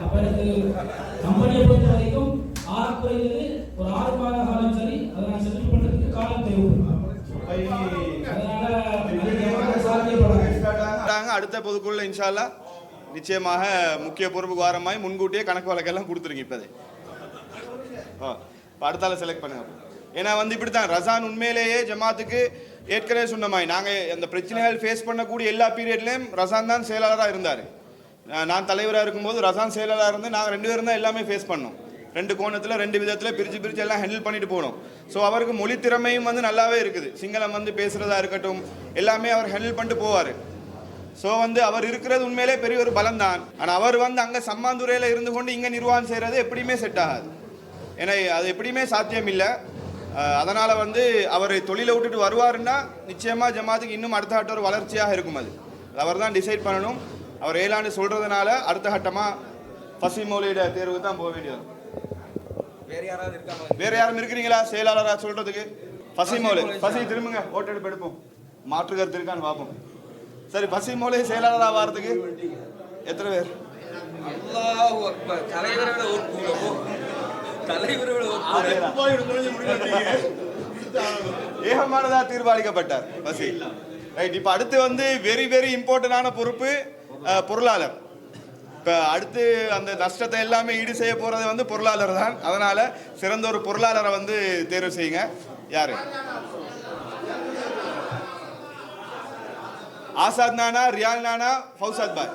அப்போ எனக்கு கம்பெனியை பொறுத்த வரைக்கும் குறைந்தது ஒரு 6 மாத காலம் சரி அதை நான் செட்டில் பண்ணுறதுக்கு காலம் தேவைப்படும். அடுத்த பொதுக்குழுல இன்ஷா அல்லாஹ் நிச்சயமாக முக்கிய பொறுப்புக்கு வாரமாய் முன்கூட்டியே கணக்கு வழக்கெல்லாம் கொடுத்துருங்க. இப்போதே அடுத்தால செலக்ட் பண்ணுங்க. ஏன்னா வந்து இப்படி தான் ரசான் உண்மையிலேயே ஜமாத்துக்கு ஏற்கனவே சொன்ன மாதிரி நாங்கள் அந்த பிரச்சனைகள் ஃபேஸ் பண்ணக்கூடிய எல்லா பீரியட்லேயும் ரசான் தான் செயலாளராக இருந்தார். நான் தலைவராக இருக்கும்போது ரசான் செயலாளராக இருந்து நாங்கள் 2 பேரும் தான் எல்லாமே ஃபேஸ் பண்ணோம். 2 கோணத்தில் 2 விதத்தில் பிரித்து எல்லாம் ஹேண்டில் பண்ணிட்டு போனோம். ஸோ அவருக்கு மொழி திறமையும் வந்து நல்லாவே இருக்குது. சிங்களம் வந்து பேசுகிறதா இருக்கட்டும் எல்லாமே அவர் ஹேண்டில் பண்ணிட்டு போவார். ஸோ வந்து அவர் இருக்கிறது உண்மையிலே பெரிய ஒரு பலம் தான். ஆனால் அவர் வந்து அங்கே சம்மாந்துறையில் இருந்து கொண்டு இங்கே நிர்வாகம் செய்கிறது எப்படியுமே செட் ஆகாது. ஏன்னா அது எப்படியுமே சாத்தியம் இல்லை. அதனால் வந்து அவர் தொழிலை விட்டுட்டு வருவாருன்னா நிச்சயமாக ஜமாத்துக்கு இன்னும் அடுத்த கட்ட ஒரு வளர்ச்சியாக இருக்கும். அது அவர் தான் டிசைட் பண்ணணும். அவர் 7 ஆண்டு சொல்கிறதுனால அடுத்த கட்டமாக ஃபசீல் மௌலியோட தேர்வுக்கு தான் போக வேண்டியது. வேறு யாரும் இருக்கிறீங்களா செயலாளராக சொல்கிறதுக்கு? ஃபசீல் மௌலி திரும்புங்க ஓட்டெடுப்பு எடுப்போம். மாற்று கருத்து இருக்கான்னு பார்ப்போம். சரி, பசி மூலை செயலாளராக வாரத்துக்கு எத்தனை பேர்? அல்லாஹு அக்பர். தலைவரோட ஏகமானதா தீர்மானிக்கப்பட்டார் பசி. ரைட். இப்போ அடுத்து வந்து வெரி வெரி இம்பார்ட்டன்டான பொறுப்பு பொருளாளர். இப்போ அடுத்து அந்த நஷ்டத்தை எல்லாமே ஈடு செய்ய போறது வந்து பொருளாளர் தான். அதனால சிறந்த ஒரு பொருளாளரை வந்து தேர்வு செய்யுங்க. யாரு? ஆசாத் நானா, ரியால் நானா, ஃபௌசாத் பாய்,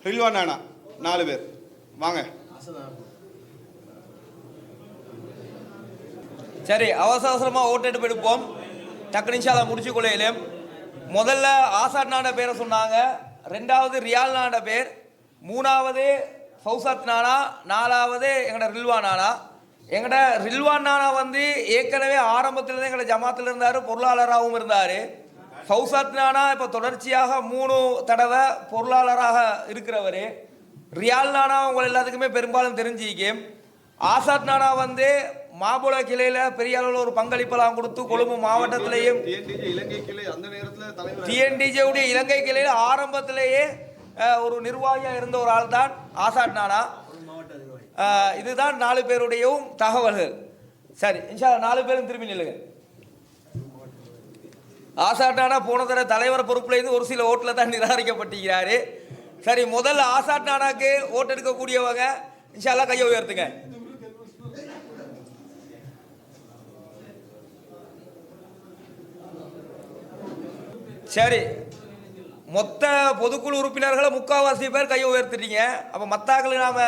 ரில்வான் நானா, 4 பேர் வாங்க. சரி, அவசரமாக ஓட்டெடுப்பு எடுப்போம். டக்கு நிமிஷம் முடிச்சு கொள்ளையிலும். முதல்ல ஆசாத் நானா பேரை சொன்னாங்க, 2வது ரியால் நானா பேர், 3வது ஃபௌசாத் நானா, 4வது எங்கட ரில்வான் நானா. எங்கட ரில்வான் நானா வந்து ஏற்கனவே ஆரம்பத்திலிருந்து எங்கட ஜமாத்தில் இருந்தார், பொருளாளராகவும் இருந்தார். ஃபௌசாத் நானா இப்போ தொடர்ச்சியாக 3 தடவை பொருளாளராக இருக்கிறவர். ரியால் நானா உங்கள் எல்லாத்துக்குமே பெரும்பாலும் தெரிஞ்சிக்கும். ஆசாத் நானா வந்து மாபுல கிளையில பெரிய அளவில் ஒரு பங்களிப்பெல்லாம் கொடுத்து கொழும்பு மாவட்டத்திலேயும் டிஎன்டிஜேவுடைய இலங்கை கிளையில ஆரம்பத்திலேயே ஒரு நிர்வாகியாக இருந்த ஒரு ஆள் தான் ஆசாத் நானா. இதுதான் 4 பேருடையும் தகவல்கள். சரி, இன்ஷா அல்லாஹ் 4 பேரும் திரும்பி நில்லுங்க. ஆசாத் நானா போன தடவை தலைவர் பொறுப்புல இருந்து ஒரு சில ஓட்டில் தான் நிராகரிக்கப்பட்டிருக்கிறாரு. சரி, முதல்ல ஆசாத் நானாக்கு ஓட்டு எடுக்கக்கூடியவங்க இன்ஷா அல்லாஹ் கையை உயர்த்துங்க. சரி, மொத்த பொதுக்குழு உறுப்பினர்களை 3/4 பேர் கையை உயர்த்திட்டீங்க. அப்போ மத்தாக்களை நாம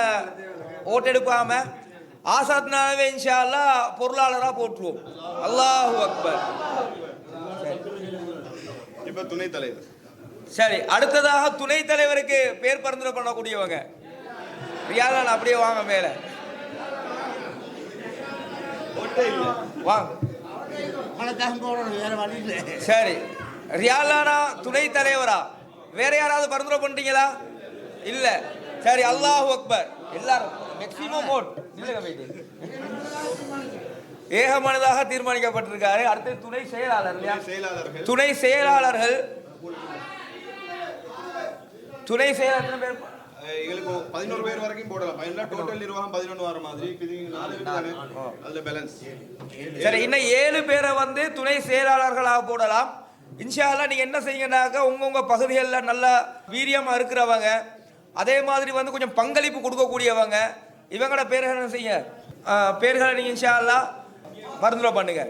ஓட்டு எடுப்பாம ஆசாத் நானாவே இன்ஷா அல்லாஹ் பொருளாளராக போட்டுருவோம். அல்லாஹு அக்பர். இப்ப துணை தலைவர். சரி, அடுத்ததாக துணை தலைவருக்கு பேர் பரிந்துரை பண்ணக்கூடியவங்க ரியாலான் அப்படியே வாங்க மேல வாங்க. சரி, ரியாலானா துணை தலைவரா? வேற யாராவது பரிந்துரை பண்ணிட்டீங்களா? இல்ல. சரி, அல்லாஹு அக்பர். எல்லாரும் மேக்ஸிமம் ஓட் ஏகமனதாக தீர்மானிக்கப்பட்டிருக்காரு. அடுத்து துணை செயலாளர். துணை செயலாளர்கள் துணை செயலாளர் பேர் எங்களுக்கு 11 பேர் வரைக்கும் போடலாம். டோட்டல் நிர்வாகம் 11 வர மாதிரி. அதுல பேலன்ஸ். சரி, இன்னும் 7 பேரை வந்து துணை செயலாளர்களாக போடலாம். இன்ஷா அல்லாஹ் நீங்க என்ன செய்யுங்கன்னாக்க உங்க பகுதிகளில் நல்ல வீரியமா இருக்கிறவங்க, அதே மாதிரி வந்து கொஞ்சம் பங்களிப்பு கொடுக்கக்கூடியவங்க, இவங்களோட பேர்கள் என்ன செய்ய பேர்களை நீங்க இன்ஷா அல்லாஹ் பரிந்துரை பண்ணுங்க.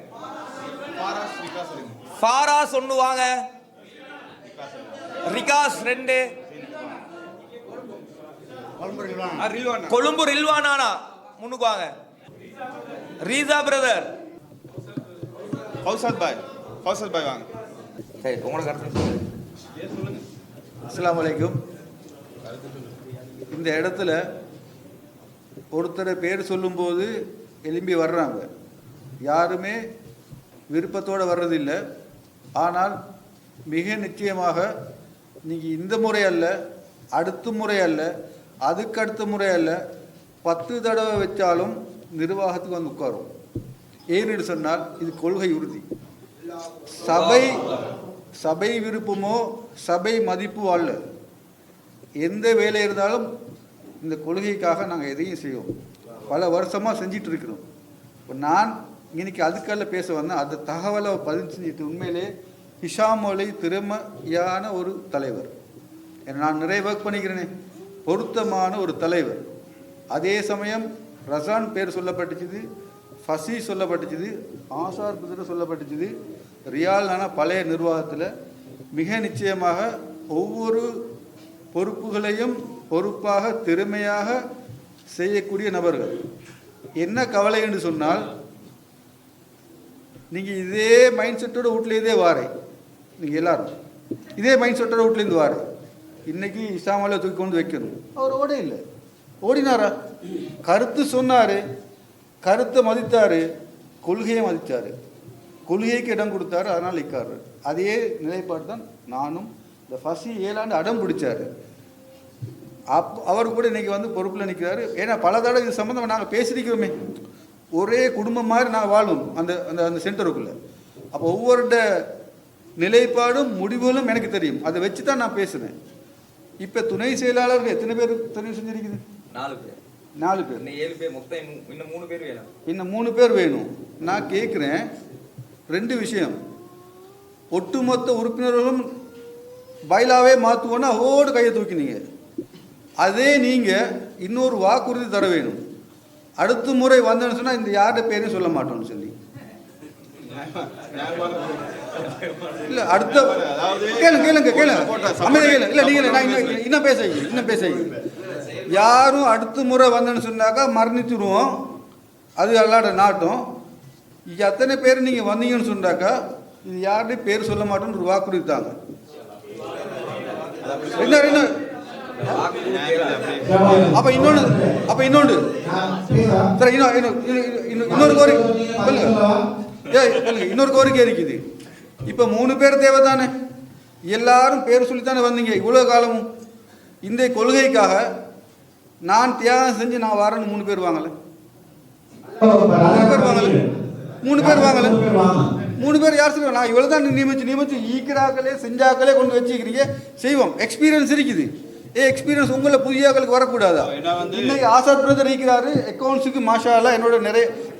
ஃபாராஸ் 1 வாங்க, ரிகாஸ் 2, கொழும்பு ரில்வான் நானா முன்னுக்கு வாங்க, ரீசா பிரதர், ஃபௌசாத் பாய் வாங்க. சரி, உங்களுக்கு கருத்து அஸ்ஸலாமு அலைக்கும். இந்த இடத்துல ஒருத்தரை பேர் சொல்லும்போது எழும்பி வர்றாங்க. யாருமே விருப்பத்தோடு வர்றதில்லை. ஆனால் மிக நிச்சயமாக நீங்கள் இந்த முறை அல்ல, அடுத்த முறை அல்ல, அதுக்கடுத்த முறை அல்ல, 10 தடவை வச்சாலும் நிர்வாகத்துக்கு வந்து உட்காரும். ஏன்னு சொன்னால் இது கொள்கை உறுதி. சபை விருப்பமோ சபை மதிப்போ அல்ல. எந்த வேலை இருந்தாலும் இந்த கொள்கைக்காக நாங்கள் எதையும் செய்வோம். பல வருஷமாக செஞ்சிட்டு இருக்கிறோம். இப்போ நான் இன்னைக்கு அதுக்கல்ல பேச வந்தேன். அந்த தகவலை பதிவு செஞ்சுட்டு உண்மையிலே ஹிஷாம் மௌலவி திறமையான ஒரு தலைவர். நான் நிறைய ஒர்க் பண்ணிக்கிறேனே, பொருத்தமான ஒரு தலைவர். அதே சமயம் ரசான் பேர் சொல்லப்பட்டுச்சுது, ஃபசி சொல்லப்பட்டுச்சுது, ஆசார் புதர் சொல்லப்பட்டுச்சுது. ரியாலான பழைய நிர்வாகத்தில் மிக நிச்சயமாக ஒவ்வொரு பொறுப்புகளையும் பொறுப்பாக திறமையாக செய்யக்கூடிய நபர்கள். என்ன கவலை என்று சொன்னால், நீங்கள் இதே மைண்ட் செட்டோட வீட்டிலேருந்தே வாரேன். நீங்கள் எல்லாரும் இதே மைண்ட் செட்டோட வீட்டிலேருந்து வாரேன். இன்னைக்கு இஸ்லாமால தூக்கி கொண்டு வைக்கணும். அவர் ஓட இல்லை, ஓடினாரா? கருத்து சொன்னார், கருத்தை மதித்தார், கொள்கையை மதித்தார், கொள்கைக்கு இடம் கொடுத்தாரு, அதனால் நிற்காரு. அதே நிலைப்பாடு தான் நானும். இந்த ஃபசி 7 ஆண்டு அடம் பிடிச்சார். அவர் கூட இன்னைக்கு வந்து பொறுப்பில் நிற்கிறாரு. ஏன்னா பல தடவை இது சம்மந்தமாக நாங்கள் பேசியிருக்கிறோமே. ஒரே குடும்பம் மாதிரி நாங்கள் வாழ்வோம் அந்த அந்த அந்த சென்டருக்குள்ளே. அப்போ ஒவ்வொருட நிலைப்பாடும் முடிவுகளும் எனக்கு தெரியும். அதை வச்சு தான் நான் பேசுகிறேன். இப்போ துணை செயலாளர்கள் எத்தனை பேர் தெரிவு செஞ்சிருக்குது? 4 பேர். 4 பேர். இன்னும் 7 பேர், மொத்தம் இன்னும் 3 பேர் வேணும். இன்னும் 3 பேர் வேணும். நான் கேட்குறேன் 2 விஷயம். ஒட்டுமொத்த உறுப்பினர்களும் பைலாவே மாற்றுவோன்னா ஓடு கையை தூக்கினீங்க. அதே நீங்கள் இன்னொரு வாக்குறுதி தர வேணும். அடுத்த முறை வந்தேன்னு சொன்னால் இந்த யார்கிட்ட பேரையும் சொல்ல மாட்டோம்னு சொல்லி. இல்லை அடுத்த கேளுங்க அமைதி கேளு. இல்லை நீங்கள் நான் இன்னும் பேச யாரும் அடுத்த முறை வந்தேன்னு சொன்னாக்கா மரணிச்சுடுவோம். அது எல்லாட நாட்டம். எத்தனை பேர் நீங்கள் வந்தீங்கன்னு சொன்னாக்கா இது யார்கிட்டையும் பேர் சொல்ல மாட்டோம்னு ஒரு வாக்குறுதி தாங்க. அப்ப இன்னொன்று சார், இன்னொரு கோரிக்கை இருக்குது. இப்ப 3 பேர் தேவை தானே? எல்லாரும் பேர் சொல்லித்தானே வந்தீங்க இவ்வளவு காலமும். இந்த கொள்கைக்காக நான் தியாகம் செஞ்சு நான் வரேன்னு 3 பேர் வாங்கல. 3 பேர் யார் சொல்லுவாங்க? நான் இவ்வளவு தான் நியமிச்சு ஈக்கிறாக்களே செஞ்சாக்களே கொண்டு வச்சுக்கிறீங்க. செய்வோம். எக்ஸ்பீரியன்ஸ் இருக்குது. எக்ஸ்பீரியன்ஸ் உங்களை புதியாக்களுக்கு வரக்கூடாதா? இன்னைக்கு ஆசாத் பிரதர் இருக்கிறாரு அக்கௌண்ட்ஸுக்கு மாஷாலா. என்னோட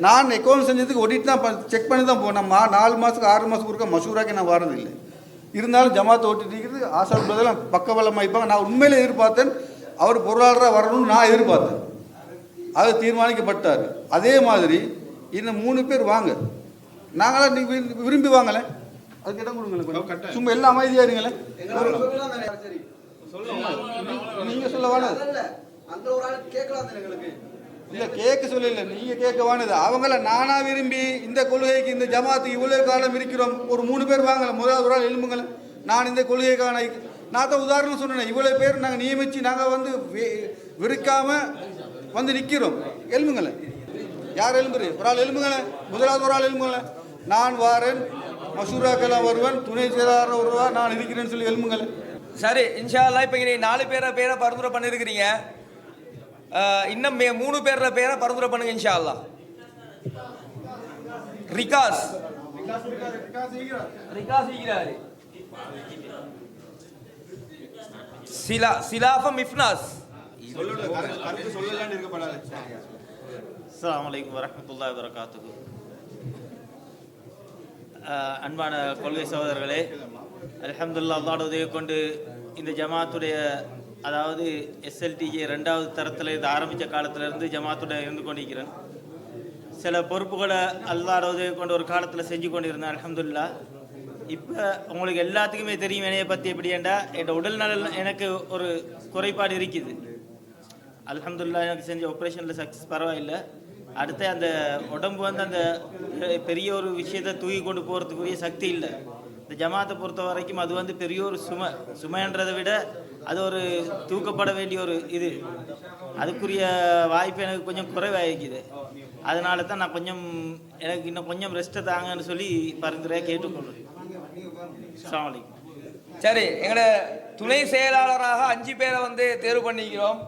நான் அக்கௌண்ட் செஞ்சதுக்கு ஒடிட் தான் செக் பண்ணி தான் போனேன். 4 மாதத்துக்கு 6 மாதத்துக்கு ஒருக்கா மசூராக்கே நான் வரதில்லை. இருந்தாலும் ஜமாத்தை ஓட்டிட்டு இருக்குது. ஆசாத் பிரதர் பக்கபலமாக இருப்பாங்க. நான் உண்மையில எதிர்பார்த்தேன் அவர் பொருளாதார வரணும்னு நான் எதிர்பார்த்தேன். அது தீர்மானிக்கப்பட்டார். அதே மாதிரி இன்னும் 3 பேர் வாங்க. நாங்களாம் விரும்பி வாங்கலை. அதுக்கு இடம் கொடுங்களேன். சும்மா எல்லாம் அமைதியா இருங்களேன். நீங்க சொல்ல வானது இல்ல, கேட்க சொல்லல. நீங்க கேட்க வானது. அவங்கள நானா விரும்பி இந்த கொள்கைக்கு இந்த ஜமாத்துக்கு இவ்வளவு காலம் இருக்கிறோம். ஒரு 3 பேர் வாங்கல. முதலாவது ஒரு ஆள் எழும்புங்கள. நான் இந்த கொள்கைக்கான நான் தான் உதாரணம் சொன்னேன். இவ்வளவு பேர் நாங்கள் நியமிச்சு நாங்கள் வந்து விருக்காம வந்து நிற்கிறோம். எழும்புங்கள. யார் எழும்புரு? ஒரு ஆள் எழும்புங்கள. முதலாவது ஒரு ஆள் எழும்புங்கள. நான் வாரேன், மசூராக்கெல்லாம் வருவேன், துணை செயலாளர் வருவார், நான் இருக்கிறேன்னு சொல்லி எழும்புங்கள. சரி, இன்ஷா அல்லாஹ். இப்போ நீங்கள் 4 பேரை பரிந்துரை பண்ணியிருக்கிறீங்க. இன்னும் 3 பேரை பரிந்துரை பண்ணுங்க இன்ஷா அல்லாஹ். ரிகாஸ் இருக்கிறாரு. சிலாஃபம் இஃப்னாஸ். அஸ்ஸலாமு அலைக்கும் வரஹ்மத்துல்லாஹி வபரகாத்துஹு. அன்பான கொள்கை சகோதரர்களே, அல்ஹம்துலில்லாஹ், அல்லாஹ்வுடைய உதவியை கொண்டு இந்த ஜமாத்துடைய, அதாவது எஸ்எல்டிஜே 2வது தரத்தில் இருந்து ஆரம்பித்த காலத்திலேருந்து ஜமாத்துடைய இருந்து கொண்டிருக்கிறேன். சில பொறுப்புகளை அல்லாஹ்வுடைய உதவியை கொண்டு ஒரு காலத்தில் செஞ்சு கொண்டிருந்தேன். அல்ஹம்துலில்லாஹ். இப்போ உங்களுக்கு எல்லாத்துக்குமே தெரியும் என்னையை பற்றி எப்படின்னா, என் உடல் நலம் எனக்கு ஒரு குறைபாடு இருக்குது. அல்ஹம்துலில்லாஹ், எனக்கு செஞ்ச ஆப்ரேஷனில் சக்ஸஸ் பரவாயில்லை. அடுத்து அந்த உடம்பு வந்து அந்த பெரிய ஒரு விஷயத்தை தூக்கி கொண்டு போகிறதுக்குரிய சக்தி இல்லை. இந்த ஜமாத்தை பொறுத்த வரைக்கும் அது வந்து பெரிய ஒரு சுமைன்றதை விட அது ஒரு தூக்கப்பட வேண்டிய ஒரு இது. அதுக்குரிய வாய்ப்பு எனக்கு கொஞ்சம் குறைவாகிக்குது. அதனால தான் நான் எனக்கு இன்னும் கொஞ்சம் ரெஸ்ட்டை தாங்கன்னு சொல்லி பரிந்துரையாக கேட்டுக்கொள்வேன். அஸ்ஸலாமு அலைக்கும். சரி, எங்களோட துணை செயலாளராக 5 பேரை வந்து தேர்வு பண்ணிக்கிறோம்.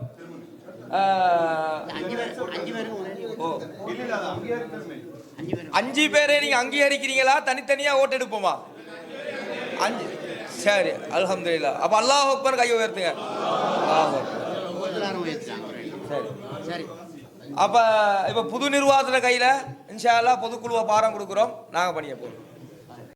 5 பேரை நீங்க அங்கீகரிக்கிறீங்களா? தனித்தனியா ஓட்டு எடுப்போமா? 5. சரி, அல்ஹம்துலில்லாஹ். அப்ப அல்லாஹ் அக்பர் கை உயர்த்துங்க. சரி. அப்ப இப்ப புது நிர்வாகத்துல கையில இன்ஷா அல்லாஹ் பொதுக்குழுவை பாரம் கொடுக்குறோம். நாங்க பண்ணிய போறோம்.